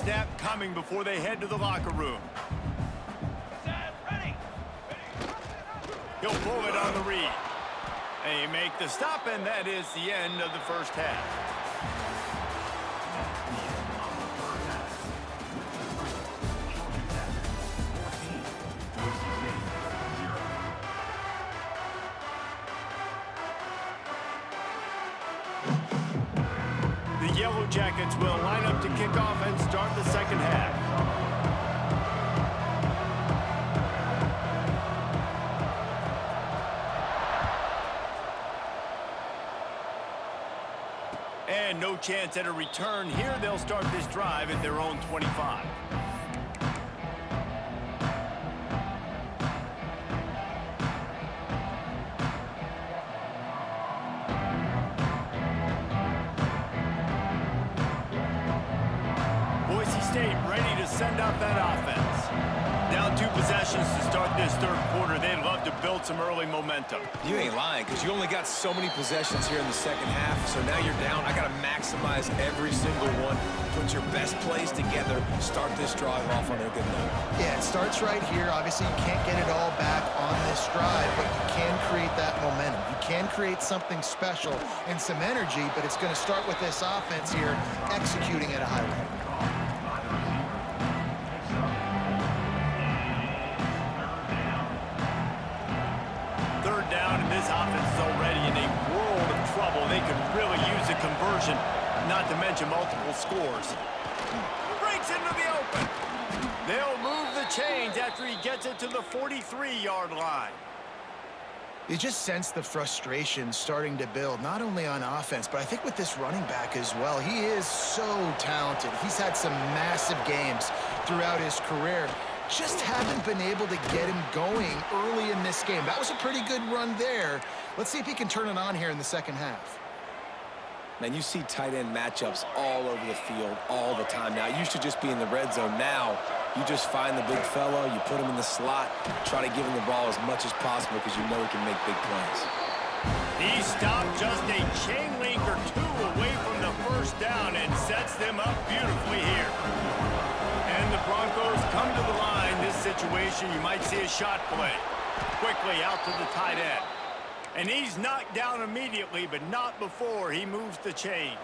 snap coming before they head to the locker room. He'll pull it on the read. They make the stop, and that is the end of the first half. The Yellow Jackets will line up to kick off and start the second half. And no chance at a return here. They'll start this drive at their own 25. Boise State ready to send out that offense. Down 2 possessions to start this third quarter. They'd love to build some early momentum. You ain't lying, because you only got so many possessions here in the second half, so now you're down. I got to maximize every single one. Put your best plays together. Start this drive off on a good note. Yeah, it starts right here. Obviously, you can't get it all back on this drive, but you can create that momentum. You can create something special and some energy, but it's going to start with this offense here executing at a high rate. Down, and this offense is already in a world of trouble. They could really use a conversion, not to mention multiple scores. Breaks into the open. They'll move the chains after he gets it to the 43-yard line. You just sense the frustration starting to build, not only on offense, but I think with this running back as well. He is so talented. He's had some massive games throughout his career. Just haven't been able to get him going early in this game. That was a pretty good run there. Let's see if he can turn it on here in the second half. Man, you see tight end matchups all over the field all the time. Now, it used to just be in the red zone. Now, you just find the big fellow, you put him in the slot, try to give him the ball as much as possible because you know he can make big plays. He stopped just a chain link or 2 away from the first down and sets them up beautifully here. And the Broncos come to the line. This situation, you might see a shot play. Quickly out to the tight end. And he's knocked down immediately, but not before he moves the chains.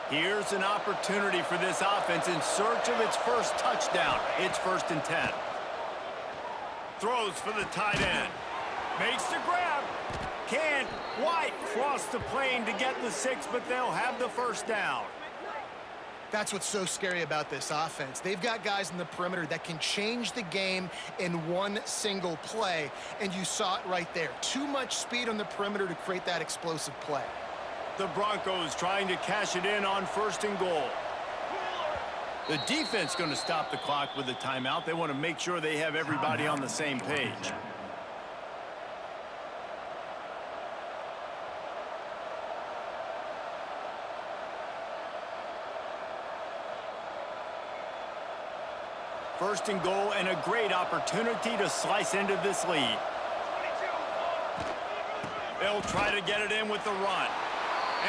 Here's an opportunity for this offense in search of its first touchdown. It's 1st and 10. Throws for the tight end. Makes the grab. Can't quite cross the plane to get the 6, but they'll have the first down. That's what's so scary about this offense. They've got guys in the perimeter that can change the game in one single play, and you saw it right there. Too much speed on the perimeter to create that explosive play. The Broncos trying to cash it in on 1st and goal. The defense going to stop the clock with a timeout. They want to make sure they have everybody on the same page. First and goal, and a great opportunity to slice into this lead. They'll try to get it in with the run.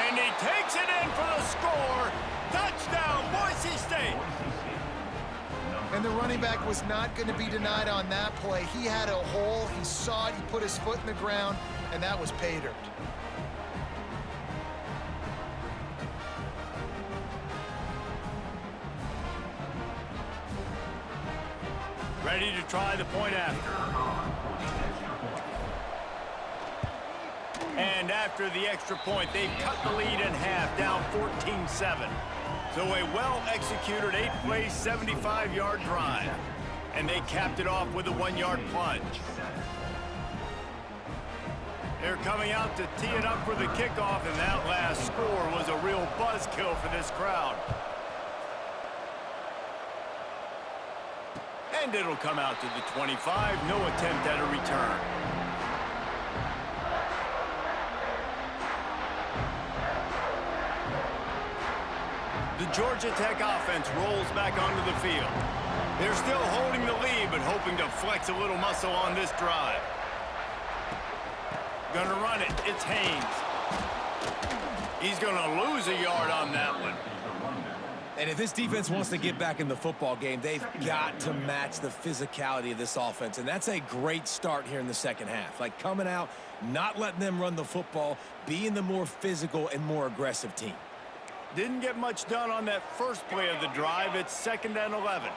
And he takes it in for the score. Touchdown, Boise State. And the running back was not going to be denied on that play. He had a hole. He saw it. He put his foot in the ground, and that was pay dirt. Ready to try the point after. And after the extra point, they've cut the lead in half, down 14-7. So a well-executed 8-play, 75-yard drive. And they capped it off with a 1-yard plunge. They're coming out to tee it up for the kickoff, and that last score was a real buzzkill for this crowd. And it'll come out to the 25. No attempt at a return. The Georgia Tech offense rolls back onto the field. They're still holding the lead, but hoping to flex a little muscle on this drive. Gonna run it. It's Haynes. He's gonna lose a yard on that one. And if this defense wants to get back in the football game, they've got to match the physicality of this offense. And that's a great start here in the second half. Like coming out, not letting them run the football, being the more physical and more aggressive team. Didn't get much done on that first play of the drive. It's 2nd and 11.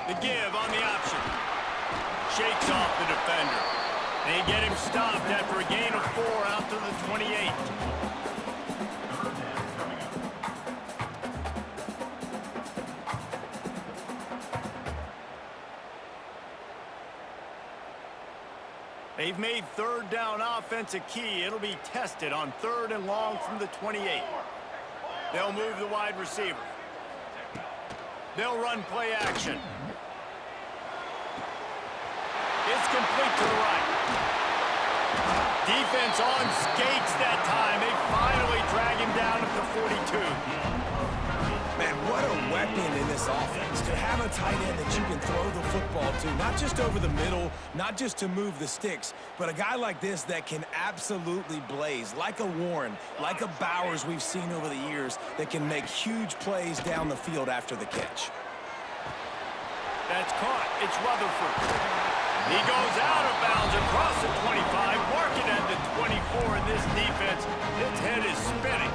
The give on the option. Shakes off the defender. They get him stopped after a gain of 4 out to the 28. They've made 3rd down offense a key. It'll be tested on 3rd and long from the 28. They'll move the wide receiver. They'll run play action. It's complete to the right. Defense on skates that time. They finally drag him down at the 42. Man, what a weapon in this offense to have a tight end that you can throw the football to, not just over the middle, not just to move the sticks, but a guy like this that can absolutely blaze, like a Warren, like a Bowers we've seen over the years, that can make huge plays down the field after the catch. That's caught. It's Rutherford. He goes out of bounds across the 25, marking at the 24 in this defense. His head is spinning.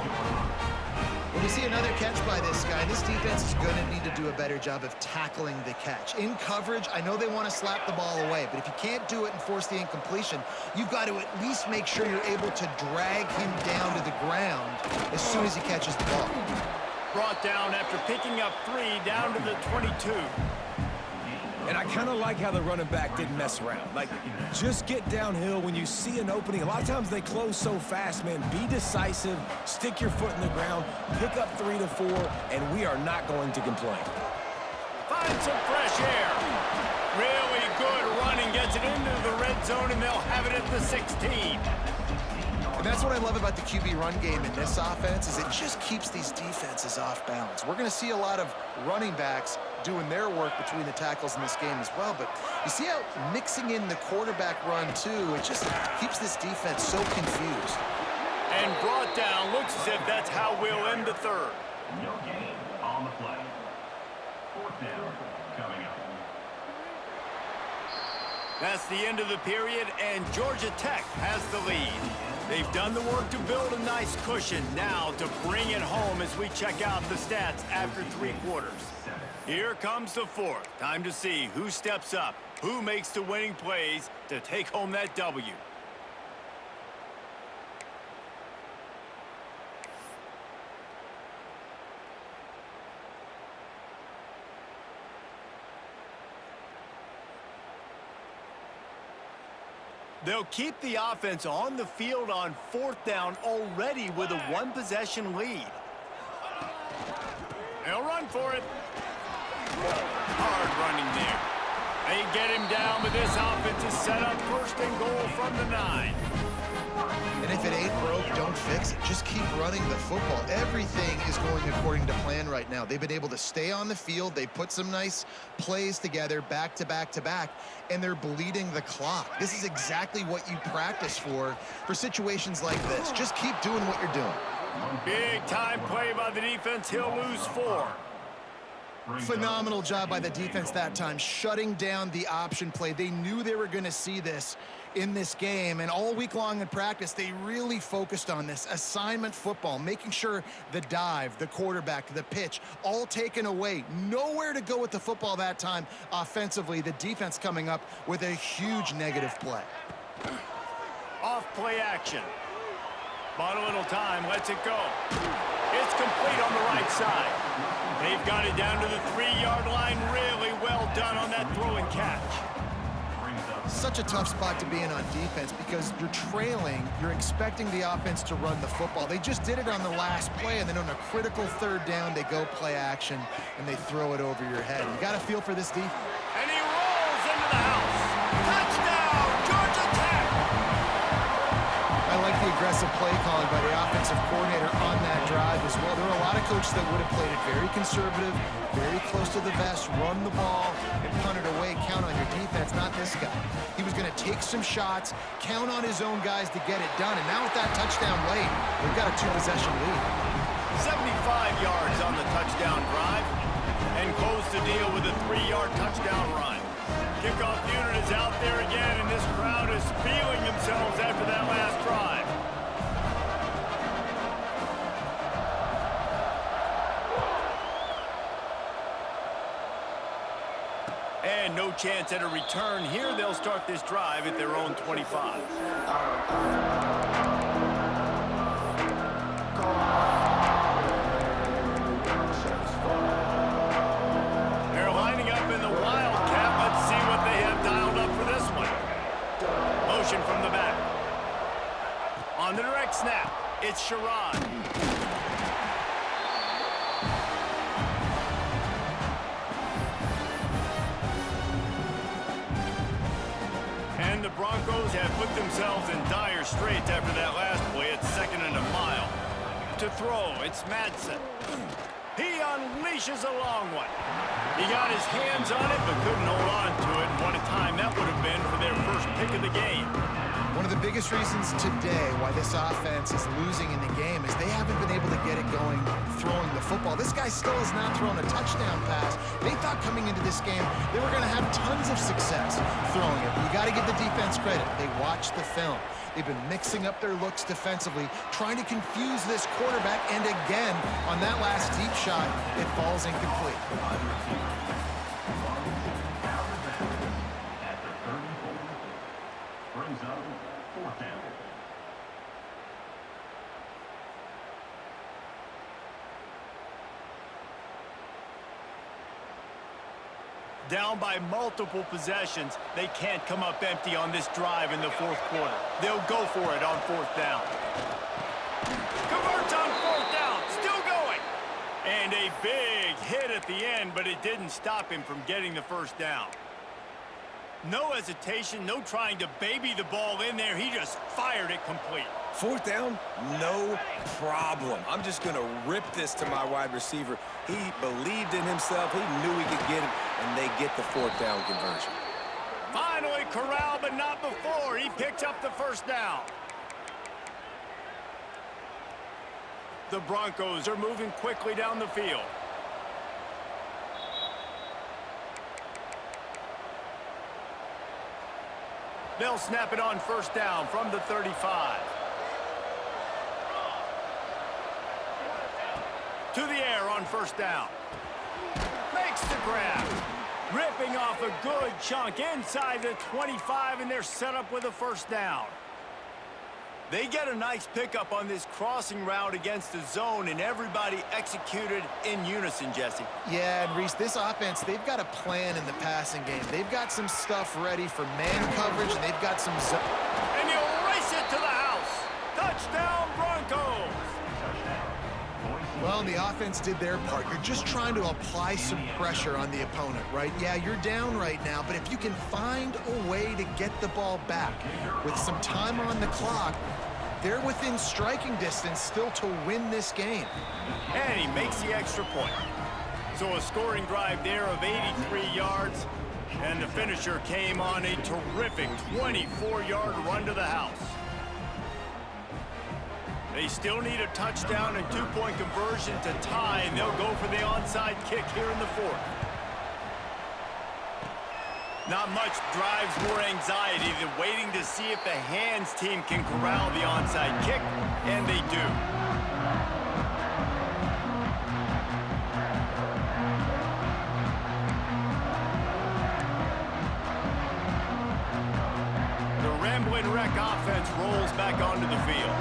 When we see another catch by this guy, this defense is going to need to do a better job of tackling the catch. In coverage, I know they want to slap the ball away, but if you can't do it and force the incompletion, you've got to at least make sure you're able to drag him down to the ground as soon as he catches the ball. Brought down after picking up 3 down to the 22. And I kind of like how the running back didn't mess around. Like, just get downhill when you see an opening. A lot of times they close so fast, man. Be decisive, stick your foot in the ground, pick up 3 to 4, and we are not going to complain. Find some fresh air. Really good running, gets it into the red zone, and they'll have it at the 16. And that's what I love about the QB run game in this offense, is it just keeps these defenses off balance. We're going to see a lot of running backs doing their work between the tackles in this game as well, but you see how mixing in the quarterback run too, it just keeps this defense so confused. And brought down, looks as if that's how we'll end the 3rd. No gain on the play. 4th down coming up. That's the end of the period, and Georgia Tech has the lead. They've done the work to build a nice cushion. Now to bring it home as we check out the stats after 3 quarters. Here comes the 4th. Time to see who steps up, who makes the winning plays to take home that W. They'll keep the offense on the field on 4th down already with a 1-possession lead. They'll run for it. Hard running there. They get him down, but this offense is set up 1st and goal from the 9. And if it ain't broke, don't fix it. Just keep running the football. Everything is going according to plan right now. They've been able to stay on the field. They put some nice plays together back to back to back, and they're bleeding the clock. This is exactly what you practice for situations like this. Just keep doing what you're doing. Big time play by the defense. He'll lose 4. Phenomenal job by the defense that time, shutting down the option play. They knew they were going to see this in this game, and all week long in practice, they really focused on this assignment football, making sure the dive, the quarterback, the pitch, all taken away. Nowhere to go with the football that time offensively. The defense coming up with a huge negative play. Off play action. Bought a little time, lets it go. It's complete on the right side. They've got it down to the 3-yard line. Really well done on that throw and catch. Such a tough spot to be in on defense because you're trailing, you're expecting the offense to run the football. They just did it on the last play, and then on a critical 3rd down, they go play action, and they throw it over your head. You got to feel for this defense. And he rolls into the house. Touchdown, Georgia Tech! I like the aggressive play calling by the offensive coordinator on that drive as well. There were a lot of coaches that would have played it very conservative, very close to the vest, run the ball, and punt it away. Count on your defense, not this guy. He was going to take some shots, count on his own guys to get it done. And now with that touchdown late, they've got a 2-possession lead. 75 yards on the touchdown drive, and close the deal with a 3-yard touchdown run. Kickoff unit is out there again, and this crowd is feeling themselves after that last drive. And no chance at a return here. They'll start this drive at their own 25. They're lining up in the Wildcat. Let's see what they have dialed up for this one. Motion from the back. On the direct snap, it's Sherrod. And the Broncos have put themselves in dire straits after that last play. It's 2nd and a mile. To throw, it's Madsen. He unleashes a long one. He got his hands on it, but couldn't hold on to it. And what a time that would have been for their first pick of the game. One of the biggest reasons today why this offense is losing in the game is they haven't been able to get it going throwing the football. This guy still has not thrown a touchdown pass. They thought coming into this game they were going to have tons of success throwing it. But you got to give the defense credit. They watched the film. They've been mixing up their looks defensively, trying to confuse this quarterback. And again, on that last deep shot, it falls incomplete. Brings up 4th down. Down by multiple possessions, they can't come up empty on this drive in the 4th quarter. They'll go for it on 4th down. Converts on 4th down, still going. And a big hit at the end, but it didn't stop him from getting the 1st down. No hesitation, no trying to baby the ball in there. He just fired it complete. 4th down, no problem. I'm just going to rip this to my wide receiver. He believed in himself. He knew he could get it, and they get the 4th down conversion. Finally corralled, but not before. He picks up the 1st down. The Broncos are moving quickly down the field. They'll snap it on 1st down from the 35. To the air on 1st down. Makes the grab. Ripping off a good chunk inside the 25, and they're set up with a 1st down. They get a nice pickup on this crossing route against the zone, and everybody executed in unison, Jesse. Yeah, and Reese, this offense, they've got a plan in the passing game. They've got some stuff ready for man coverage, and they've got some zone. And he'll race it to the house. Touchdown, Broncos. Well, the offense did their part. You're just trying to apply some pressure on the opponent, right? Yeah, you're down right now, but if you can find a way to get the ball back with some time on the clock, they're within striking distance still to win this game. And he makes the extra point. So a scoring drive there of 83 yards, and the finisher came on a terrific 24-yard run to the house. They still need a touchdown and 2-point conversion to tie, and they'll go for the onside kick here in the 4th. Not much drives more anxiety than waiting to see if the hands team can corral the onside kick, and they do. The Ramblin' Wreck offense rolls back onto the field.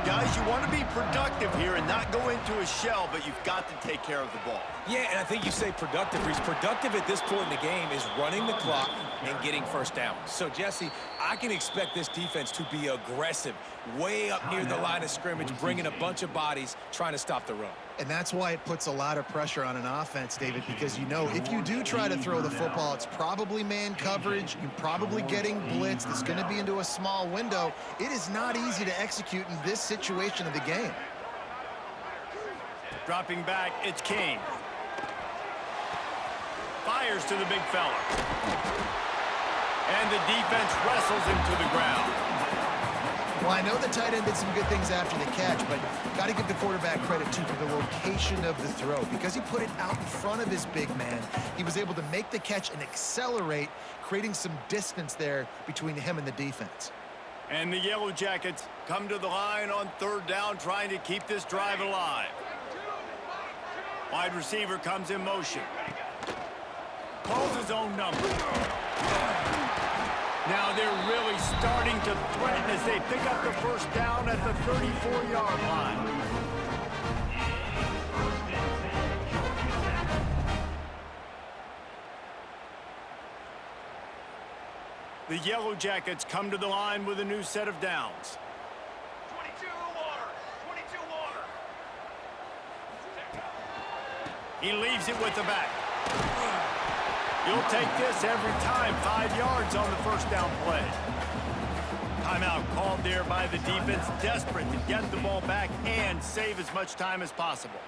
Guys, you want to be productive here and not go into a shell, but you've got to take care of the ball. Yeah, and I think you say productive, Reese. Productive at this point in the game is running the clock and getting 1st down. So, Jesse, I can expect this defense to be aggressive, way up near the line of scrimmage, bringing a bunch of bodies, trying to stop the run. And that's why it puts a lot of pressure on an offense, David, because you know if you do try to throw the football, it's probably man coverage. You're probably getting blitzed. It's going to be into a small window. It is not easy to execute in this situation of the game. Dropping back, it's King. Fires to the big fella. And the defense wrestles him to the ground. Well, I know the tight end did some good things after the catch, but got to give the quarterback credit, too, for the location of the throw. Because he put it out in front of his big man, he was able to make the catch and accelerate, creating some distance there between him and the defense. And the Yellow Jackets come to the line on third down, trying to keep this drive alive. Wide receiver comes in motion. Calls his own number. Now they're really starting to threaten as they pick up the first down at the 34-yard line. The Yellow Jackets come to the line with a new set of downs. 22 water. 22 water. He leaves it with the back. You'll take this every time. 5 yards on the first down play. Timeout called there by the defense, desperate to get the ball back and save as much time as possible.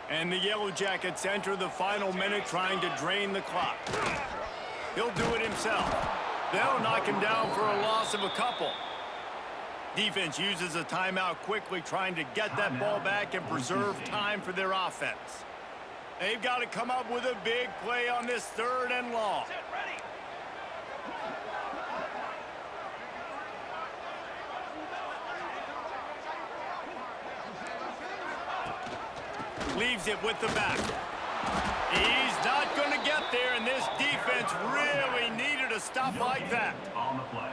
And the Yellow Jackets enter the final minute trying to drain the clock. He'll do it himself. They'll knock him down for a loss of a couple. Defense uses a timeout quickly, trying to get that ball back and preserve time for their offense. They've got to come up with a big play on this 3rd and long. Leaves it with the back. He's not going to get there, and this defense really needed a stop like that. On the play.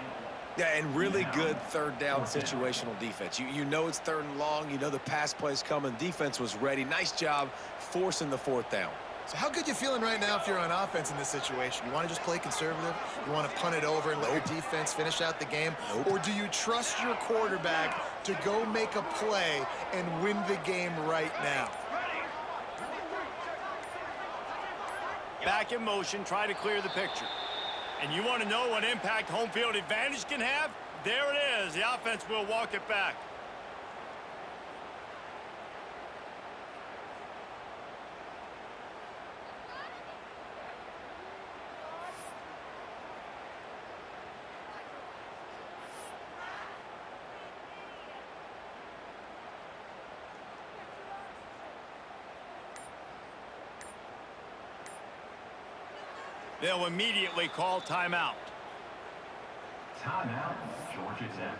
Yeah, and really good third down situational defense. You know it's 3rd and long. You know the pass play's coming. Defense was ready. Nice job forcing the 4th down. So how good you feeling right now if you're on offense in this situation? You want to just play conservative? You want to punt it over and let your defense finish out the game? Or do you trust your quarterback to go make a play and win the game right now? Back in motion, try to clear the picture. And you want to know what impact home field advantage can have? There it is. The offense will walk it back. They'll immediately call timeout. Timeout, Georgia Tech.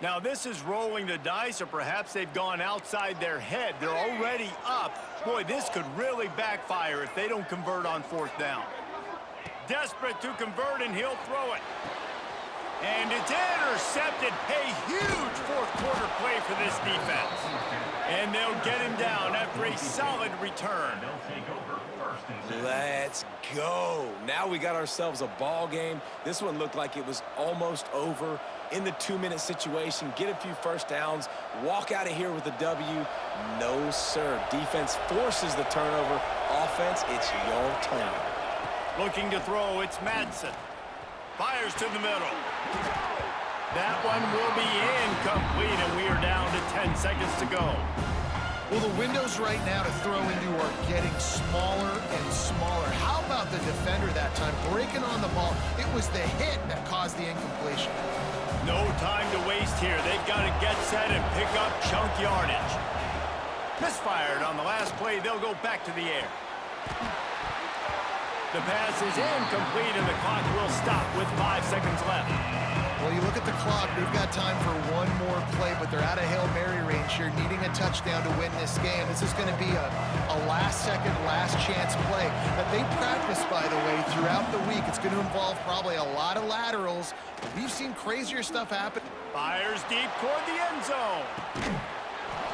Now this is rolling the dice, or perhaps they've gone outside their head. They're already up. Boy, this could really backfire if they don't convert on 4th down. Desperate to convert, and he'll throw it. And it's intercepted. A huge 4th quarter play for this defense. And they'll get him down after a solid return. They'll take over 1st and 10. Let's go. Now we got ourselves a ball game. This one looked like it was almost over. In the 2-minute situation, get a few first downs, walk out of here with a W. No, sir. Defense forces the turnover. Offense, it's your turn. Looking to throw, it's Madsen. Fires to the middle. That one will be incomplete, and we are down to 10 seconds to go. Well, the windows right now to throw into are getting smaller and smaller. How about the defender that time breaking on the ball? It was the hit that caused the incompletion. No time to waste here. They've got to get set and pick up chunk yardage. Misfired on the last play. They'll go back to the air. The pass is incomplete, and the clock will stop with 5 seconds left. Well, you look at the clock, they've got time for one more play, but they're out of Hail Mary range here, needing a touchdown to win this game. This is going to be a last-second, last-chance play that they practice, by the way, throughout the week. It's going to involve probably a lot of laterals. We've seen crazier stuff happen. Fires deep toward the end zone.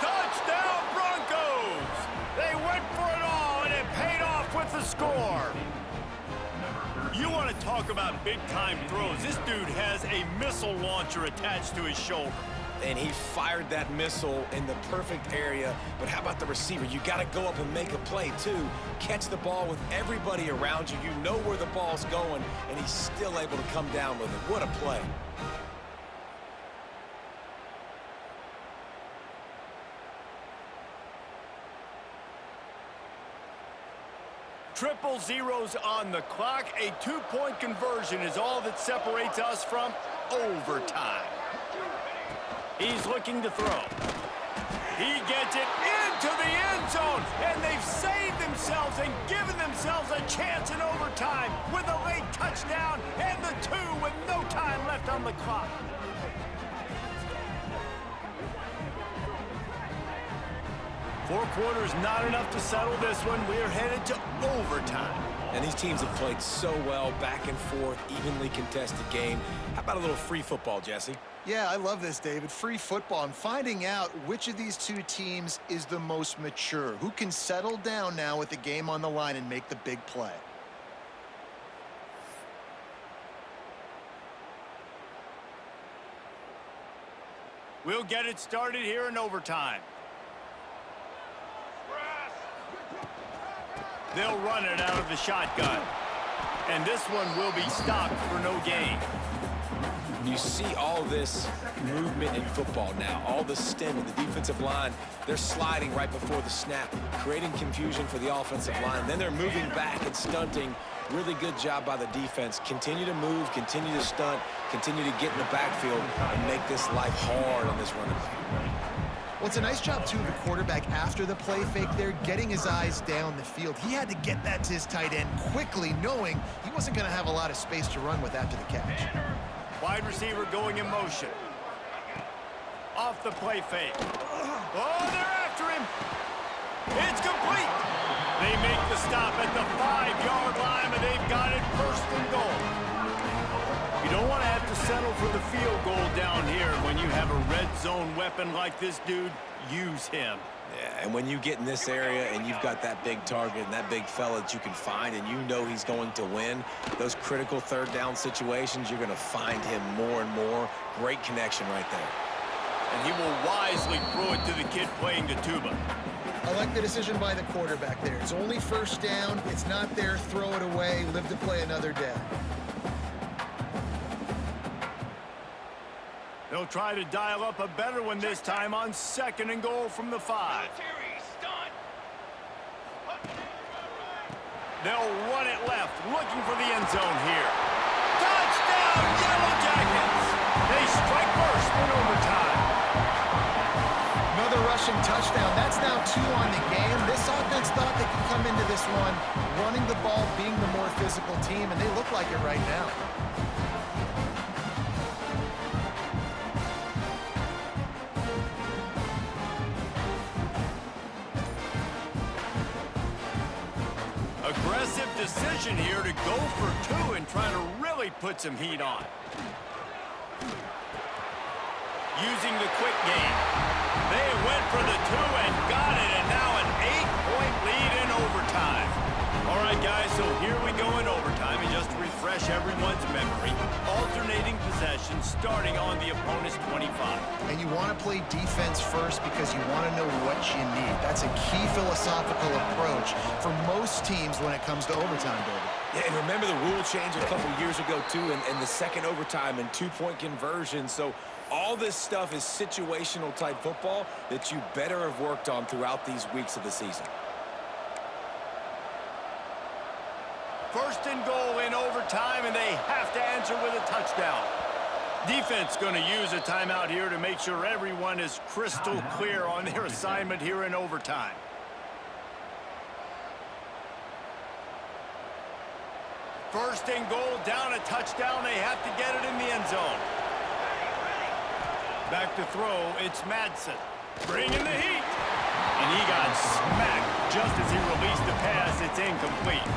Touchdown, Broncos! They went for it all, and it paid off with the score. You want to talk about big-time throws. This dude has a missile launcher attached to his shoulder. And he fired that missile in the perfect area. But how about the receiver? You got to go up and make a play, too. Catch the ball with everybody around you. You know where the ball's going, and he's still able to come down with it. What a play. Triple zeros on the clock. A 2-point conversion is all that separates us from overtime. He's looking to throw. He gets it into the end zone, and they've saved themselves and given themselves a chance in overtime with a late touchdown and the 2 with no time left on the clock. Four quarters not enough to settle this one. We're headed to overtime. And these teams have played so well, back and forth, evenly contested game. How about a little free football, Jesse? Yeah, I love this, David. Free football and finding out which of these two teams is the most mature, who can settle down now with the game on the line and make the big play. We'll get it started here in overtime. They'll run it out of the shotgun. And this one will be stopped for no gain. You see all this movement in football now, all the stem of the defensive line. They're sliding right before the snap, creating confusion for the offensive line. Then they're moving back and stunting. Really good job by the defense. Continue to move, continue to stunt, continue to get in the backfield and make this life hard on this running back. Well, it's a nice job, too, of the quarterback after the play fake there, getting his eyes down the field. He had to get that to his tight end quickly, knowing he wasn't going to have a lot of space to run with after the catch. Wide receiver going in motion. Off the play fake. Oh, they're after him. It's complete. They make the stop at the 5-yard line, but they've got it first and goal. You don't want to have to settle for the field goal down here. When you have a red zone weapon like this dude, use him. Yeah, and when you get in this area and you've got that big target and that big fella that you can find and you know he's going to win, those critical third down situations, you're going to find him more and more. Great connection right there. And he will wisely throw it to the kid playing the tuba. I like the decision by the quarterback there. It's only first down. It's not there. Throw it away. Live to play another day. They'll try to dial up a better one this time on 2nd and goal from the 5. They'll run it left, looking for the end zone here. Touchdown, Yellow Jackets! They strike first in overtime. Another rushing touchdown. That's now 2 on the game. This offense thought they could come into this one running the ball, being the more physical team, and they look like it right now. Aggressive decision here to go for 2 and try to really put some heat on. Using the quick game. They went for the 2 and got it, and now an 8-point lead in overtime. All right, guys, so here we go in overtime, and just to refresh everyone's memory, alternating possession starting on the opponent's 25. And you want to play defense first because you want to know what you need. That's a key philosophical approach for most teams when it comes to overtime, David. Yeah, and remember the rule change a couple years ago, too, and the second overtime and 2-point conversion. So all this stuff is situational type football that you better have worked on throughout these weeks of the season. First and goal in overtime, and they have to answer with a touchdown. Defense going to use a timeout here to make sure everyone is crystal clear on their assignment here in overtime. First and goal, down a touchdown. They have to get it in the end zone. Back to throw, it's Madsen. Bringing the heat. And he got smacked just as he released the pass. It's incomplete.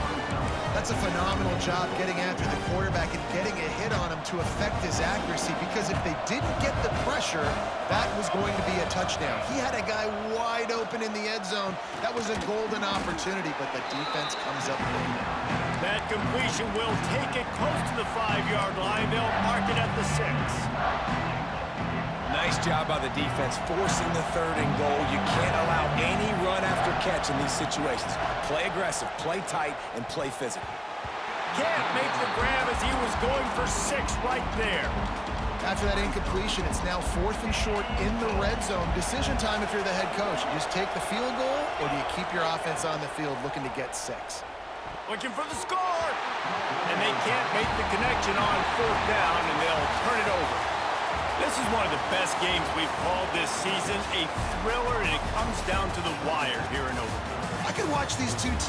That's a phenomenal job getting after the quarterback and getting a hit on him to affect his accuracy, because if they didn't get the pressure, that was going to be a touchdown. He had a guy wide open in the end zone. That was a golden opportunity, but the defense comes up big. That completion will take it close to the 5-yard line. They'll mark it at the 6. Nice job by the defense, forcing the 3rd and goal. You can't allow any run after catch in these situations. Play aggressive, play tight, and play physical. Can't make the grab as he was going for 6 right there. After that incompletion, it's now 4th and short in the red zone. Decision time if you're the head coach. You just take the field goal, or do you keep your offense on the field looking to get 6? Looking for the score. And they can't make the connection on fourth down, and they'll turn it over. This is one of the best games we've called this season. A thriller, and it comes down to the wire here in overtime. I could watch these two teams